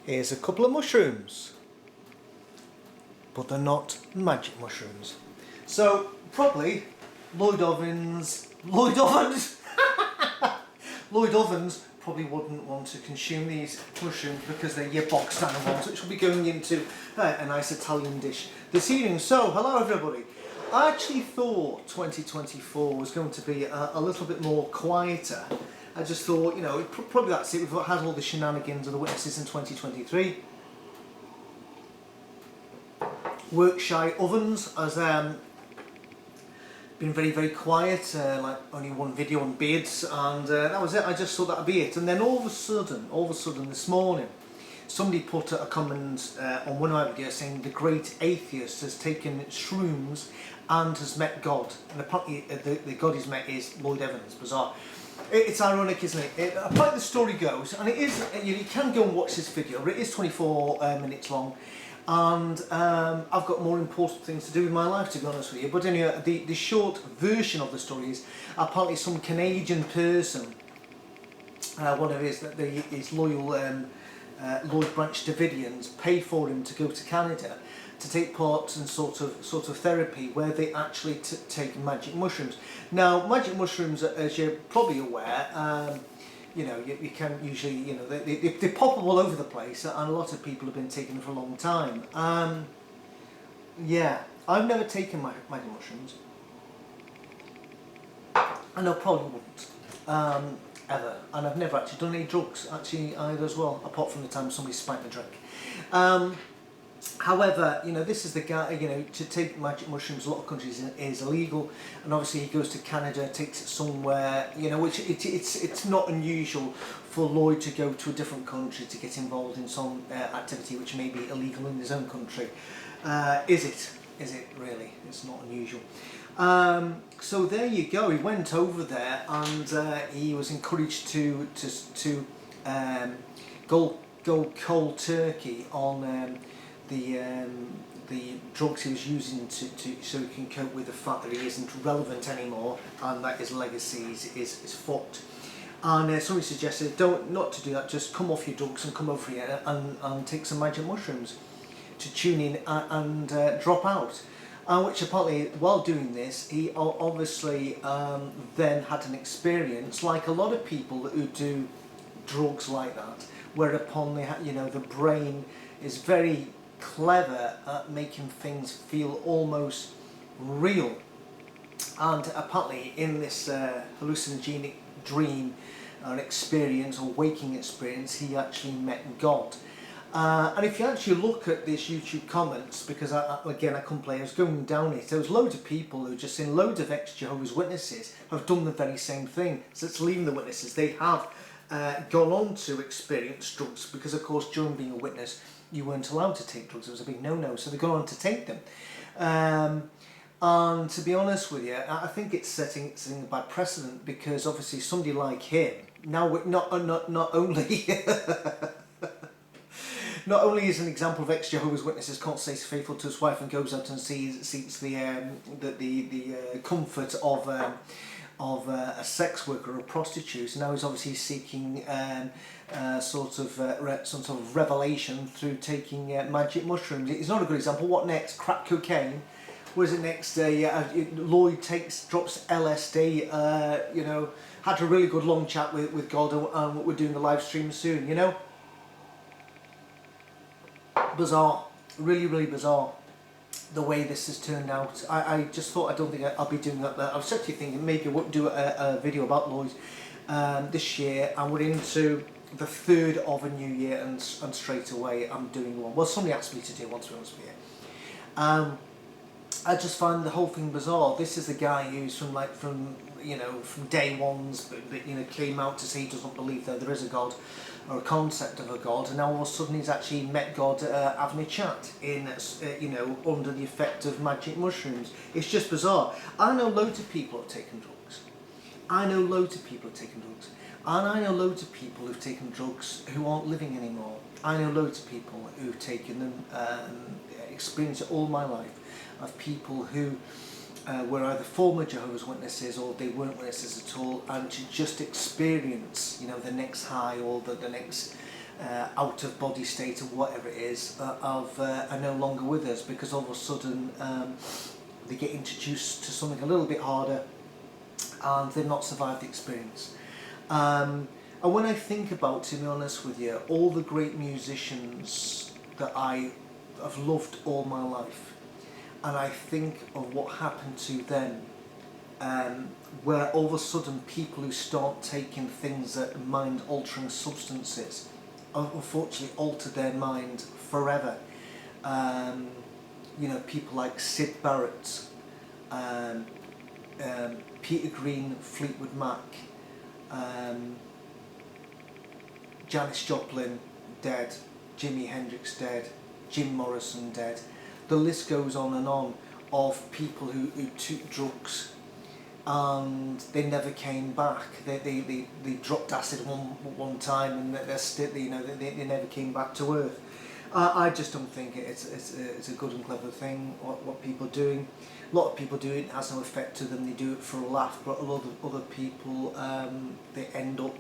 Here's a couple of mushrooms, but they're not magic mushrooms. So probably Lloyd Ovens probably wouldn't want to consume these mushrooms because they're your bog standard ones, which will be going into a nice Italian dish this evening. So hello everybody. I actually thought 2024 was going to be a little bit more quieter. I just thought, you know, probably that's it. We've had all the shenanigans of the witnesses in 2023. Work shy Ovens has been very, very quiet, like only one video on beards, and that was it. I just thought that'd be it. And then all of a sudden this morning, somebody put a comment on one of my videos saying the great atheist has taken shrooms and has met God. And apparently the God he's met is Lloyd Ovens. Bizarre. It's ironic, isn't it? Apparently the story goes, and it is, you can go and watch this video, but it is 24 minutes long. And I've got more important things to do with my life, to be honest with you. But anyway, the short version of the story is apparently some Canadian person, one of his loyal Lloyd Branch Davidians, paid for him to go to Canada to take part in sort of therapy where they actually take magic mushrooms. Now, magic mushrooms, as you're probably aware, you know, you can usually, you know, they pop up all over the place, and a lot of people have been taking them for a long time. Yeah, I've never taken magic mushrooms, and I probably wouldn't, ever. And I've never actually done any drugs, actually, either as well, apart from the time somebody spiked my drink. However, you know, this is the guy, you know, to take magic mushrooms, a lot of countries is illegal, and obviously he goes to Canada, takes it somewhere, you know, which it's not unusual for Lloyd to go to a different country to get involved in some activity which may be illegal in his own country. Is it really? It's not unusual. So there you go. He went over there, and he was encouraged to go cold turkey on the drugs he was using so he can cope with the fact that he isn't relevant anymore and that his legacy is fucked. And somebody suggested not to do that, just come off your drugs and come over here and take some magic mushrooms to tune in and drop out. Which apparently, while doing this, he obviously then had an experience like a lot of people who do drugs like that, whereupon the brain is very clever at making things feel almost real. And apparently in this hallucinogenic dream or experience or waking experience, he actually met God. And if you actually look at this YouTube comments, because I couldn't play, I was going down it, there was loads of people who just seen loads of ex-Jehovah's Witnesses have done the very same thing. So it's leaving the witnesses, they have gone on to experience drugs, because of course during being a witness you weren't allowed to take drugs, it was a big no-no, so they've gone on to take them. And to be honest with you, I think it's setting a bad precedent, because obviously somebody like him, now not only not only is an example of ex-Jehovah's Witnesses can't stay faithful to his wife and goes out and seeks the comfort of a sex worker or a prostitute, now he's obviously seeking some sort of revelation through taking magic mushrooms. It's not a good example. What next? Crack cocaine. What is it next? Lloyd drops LSD. You know, had a really good long chat with God, and we're doing the live stream soon. You know, bizarre, really, really bizarre. The way this has turned out. I just thought, I don't think I'll be doing that. I was actually thinking maybe I wouldn't do a video about Lloyd this year, and we're into the third of a new year, and straight away I'm doing one. Well, somebody asked me to do one, to be honest with you. I just find the whole thing bizarre. This is a guy who's from day ones, but you know, came out to say he doesn't believe that there is a God or a concept of a God, and now all of a sudden he's actually met God having a chat in under the effect of magic mushrooms. It's just bizarre. I know loads of people who have taken drugs. And I know loads of people who've taken drugs who aren't living anymore. I know loads of people who've taken them, experienced it all my life, of people who were either former Jehovah's Witnesses or they weren't witnesses at all, and to just experience, you know, the next high or the next out-of-body state or whatever it is are no longer with us, because all of a sudden they get introduced to something a little bit harder and they've not survived the experience. And when I think about, to be honest with you, all the great musicians that I have loved all my life, and I think of what happened to them, where all of a sudden people who start taking things that mind-altering substances unfortunately alter their mind forever. You know, people like Syd Barrett, Peter Green, Fleetwood Mac, Janis Joplin dead, Jimi Hendrix dead, Jim Morrison dead. The list goes on and on of people who took drugs and they never came back. They dropped acid one time and they're still, you know, they never came back to earth. I just don't think it's a good and clever thing what people are doing. A lot of people do it, it has no effect to them, they do it for a laugh, but a lot of other people, they end up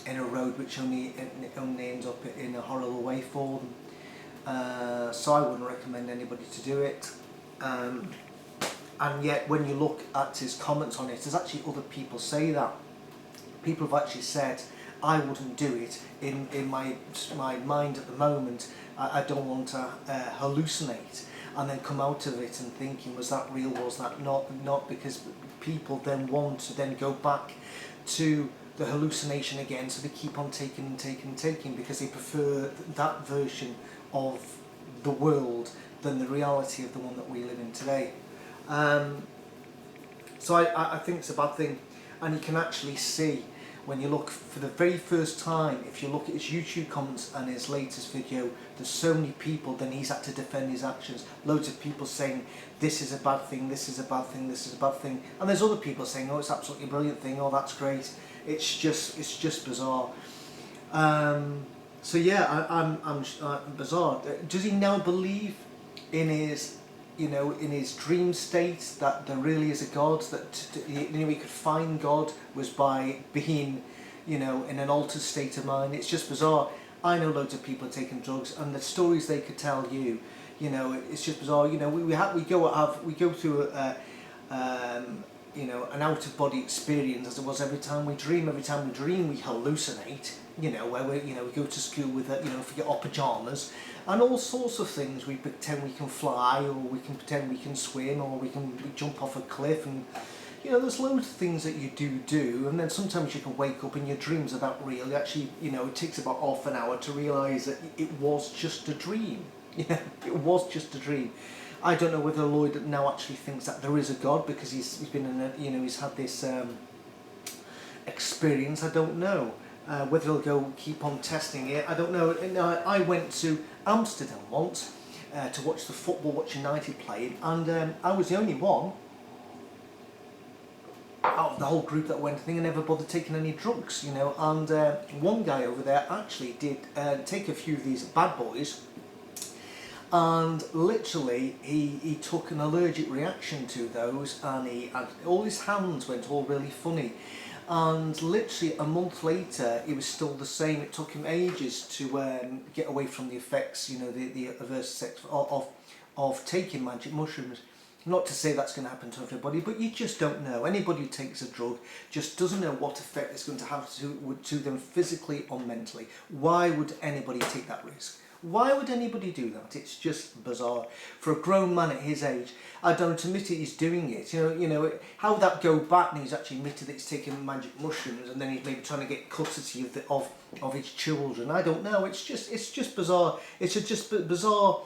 in a road which only ends up in a horrible way for them. So I wouldn't recommend anybody to do it. And yet when you look at his comments on it, there's actually other people say that. People have actually said, I wouldn't do it in my mind at the moment. I don't want to hallucinate, and then come out of it and thinking, was that real, was that not, because people then want to then go back to the hallucination again, so they keep on taking because they prefer that version of the world than the reality of the one that we live in today. So I think it's a bad thing, and you can actually see when you look for the very first time, if you look at his YouTube comments and his latest video, there's so many people, then he's had to defend his actions. Loads of people saying, this is a bad thing, this is a bad thing, this is a bad thing. And there's other people saying, oh, it's absolutely a brilliant thing, oh, that's great. It's just bizarre. So yeah, I'm bizarre. Does he now believe in his, you know, in his dream state that there really is a God, that you know, he could find God was by being, you know, in an altered state of mind? It's just bizarre. I know loads of people taking drugs, and the stories they could tell you, you know, it's just bizarre. You know, we go through you know, an out-of-body experience, as it was every time we dream. Every time we dream, we hallucinate. You know, where we go to school with, you know, forget our pyjamas, and all sorts of things. We pretend we can fly, or we can pretend we can swim, or we jump off a cliff, and you know, there's loads of things that you do. And then sometimes you can wake up and your dreams are that real. Actually, you know, it takes about half an hour to realise that it was just a dream. You know, it was just a dream. I don't know whether Lloyd now actually thinks that there is a God, because he's been in a, you know, he's had this experience. I don't know whether he'll keep on testing it. I don't know. And I went to Amsterdam once to watch the football, watch United playing, and I was the only one out of the whole group that went. I think I never bothered taking any drugs, you know. And one guy over there actually did take a few of these bad boys. And literally he took an allergic reaction to those, and all his hands went all really funny, and literally a month later he was still the same. It took him ages to get away from the effects, you know, the adverse effects of taking magic mushrooms. Not to say that's going to happen to everybody, but you just don't know. Anybody who takes a drug just doesn't know what effect it's going to have to them physically or mentally. Why would anybody take that risk? Why would anybody do that? It's just bizarre. For a grown man at his age, I don't admit it, he's doing it. You know, how would that go back? And he's actually admitted that he's taking magic mushrooms, and then he's maybe trying to get custody of his children. I don't know. It's just bizarre. It's just bizarre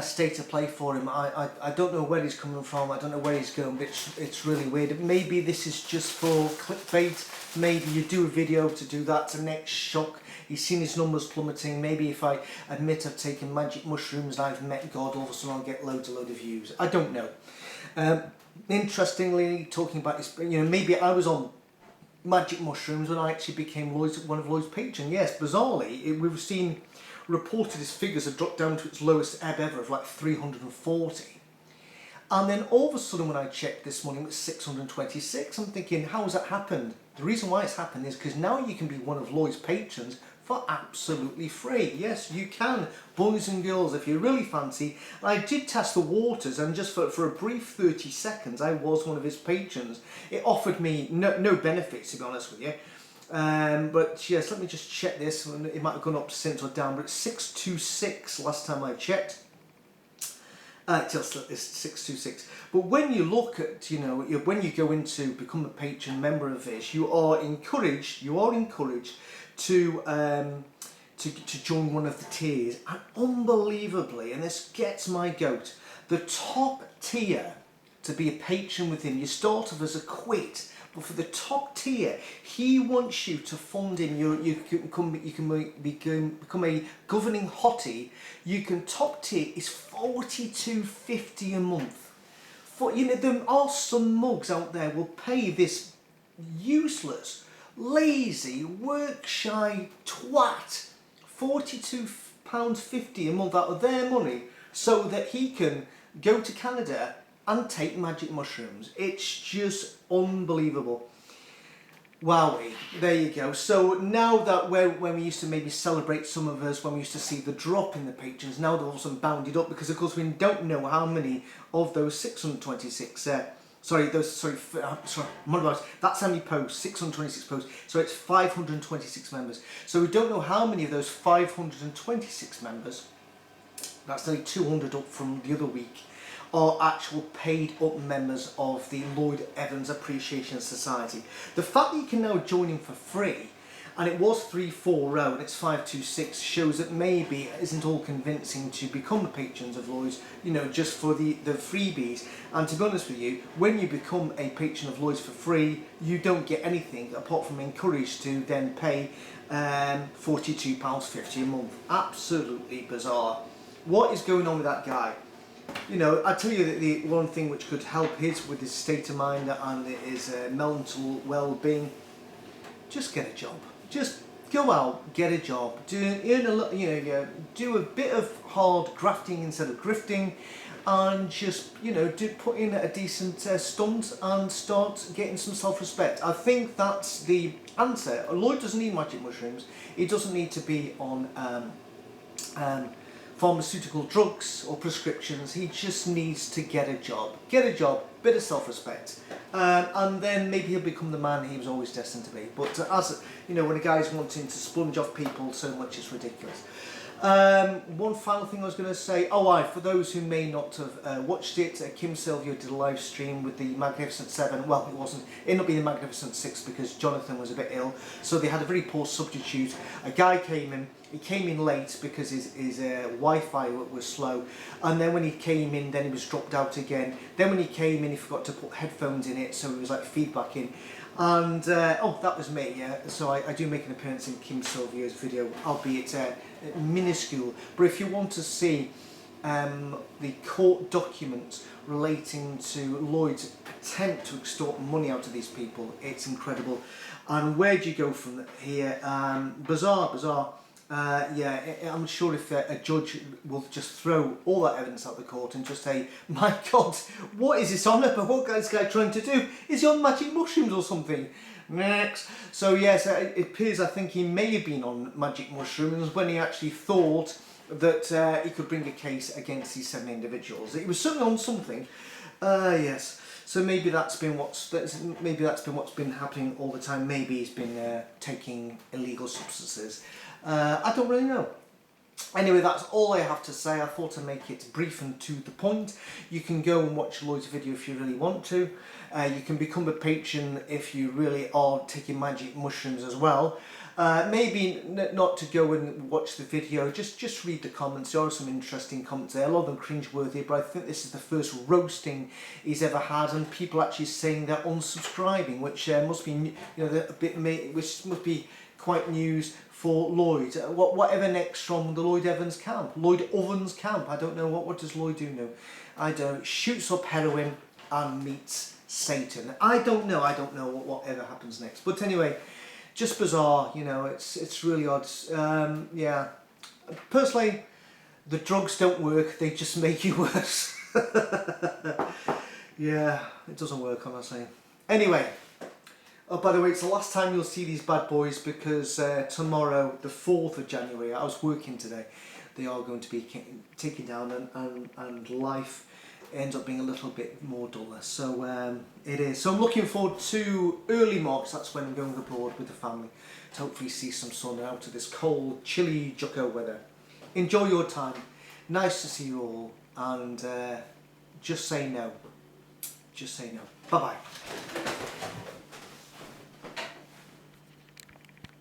state of play for him. I don't know where he's coming from. I don't know where he's going, but it's really weird. Maybe this is just for clickbait. Maybe you do a video to do that to next shock. He's seen his numbers plummeting. Maybe if I admit I've taken magic mushrooms and I've met God, all of a sudden I'll get loads of views. I don't know. Interestingly, talking about this, you know, maybe I was on magic mushrooms when I actually became one of Lloyd's patrons. Yes, bizarrely, we've seen reported his figures have dropped down to its lowest ebb ever of like 340. And then all of a sudden when I checked this morning, it was 626. I'm thinking, how has that happened? The reason why it's happened is because now you can be one of Lloyd's patrons for absolutely free. Yes, you can, boys and girls, if you really fancy. I did test the waters, and just for a brief 30 seconds, I was one of his patrons. It offered me no benefits, to be honest with you. But yes, let me just check this. It might have gone up since or down, but it's 626 last time I checked. Just it's 626. But when you look at, you know, when you go into become a patron member of this, you are encouraged to join one of the tiers. And unbelievably, and this gets my goat, the top tier to be a patron with him, you start off as a quid. But for the top tier, he wants you to fund him. You can become a governing hottie. You can top tier is $42.50 a month. For, you know, there are some mugs out there will pay this useless, lazy, work-shy twat £42.50 a month out of their money so that he can go to Canada and take magic mushrooms. It's just unbelievable. Wowie, there you go. So now that when we used to maybe celebrate some of us, when we used to see the drop in the patrons, now they've also bounded up because of course we don't know how many of those 626, that's how many posts, 626 posts, so it's 526 members. So we don't know how many of those 526 members, that's only 200 up from the other week, are actual paid up members of the Lloyd Ovens Appreciation Society. The fact that you can now join him for free, and it was 340 and it's 526, shows that maybe it isn't all convincing to become the patrons of Lloyd's, you know, just for the freebies. And to be honest with you, when you become a patron of Lloyd's for free, you don't get anything apart from encouraged to then pay £42.50 a month. Absolutely bizarre. What is going on with that guy? You know, I tell you that the one thing which could help with his state of mind and his mental well-being, just get a job. Just go out, get a job, do a bit of hard grafting instead of grifting, and just, you know, put in a decent stunt and start getting some self-respect. I think that's the answer. Lloyd doesn't need magic mushrooms. He doesn't need to be on pharmaceutical drugs or prescriptions. He just needs to get a job, bit of self-respect, and then maybe he'll become the man he was always destined to be. But as you know, when a guy's wanting to sponge off people so much, it's ridiculous. One final thing I was going to say, for those who may not have watched it, Kim Sylvia did a live stream with the Magnificent Seven. Well, it ended up being the Magnificent Six because Jonathan was a bit ill, so they had a very poor substitute. A guy came in. He came in late because his Wi-Fi was slow, and then when he came in, then he was dropped out again. Then when he came in, he forgot to put headphones in it, so it was like feedbacking. And that was me. Yeah. So I do make an appearance in Kim Sylvia's video, albeit minuscule. But if you want to see the court documents relating to Lloyd's attempt to extort money out of these people, it's incredible. And where do you go from here? Bizarre. I'm sure if a judge will just throw all that evidence out the court and just say, my God, what is this on about? What is this guy trying to do? Is he on magic mushrooms or something? Next. So yes, it appears I think he may have been on magic mushrooms when he actually thought that he could bring a case against these 7 individuals. He was certainly on something. Yes. So maybe that's been what's been happening all the time. Maybe he's been taking illegal substances. I don't really know. Anyway, that's all I have to say. I thought I'd make it brief and to the point. You can go and watch Lloyd's video if you really want to. You can become a patron if you really are taking magic mushrooms as well. Maybe not to go and watch the video, just read the comments. There are some interesting comments there, a lot of them cringe-worthy, but I think this is the first roasting he's ever had, and people actually saying they're unsubscribing, which must be, which must be quite news for Lloyd. Whatever next from the Lloyd Ovens camp. I don't know, what does Lloyd do now? I don't. Shoots up heroin and meets Satan. I don't know whatever happens next. But anyway, just bizarre, you know, it's really odd. Yeah. Personally, the drugs don't work, they just make you worse. Yeah, it doesn't work, honestly. Anyway, Oh, by the way, it's the last time you'll see these bad boys because tomorrow, the 4th of January, I was working today, they are going to be taken down and life ends up being a little bit more duller. So it is. So I'm looking forward to early March. That's when I'm going abroad with the family to hopefully see some sun out of this cold, chilly, jucko weather. Enjoy your time. Nice to see you all. And just say no. Just say no. Bye-bye.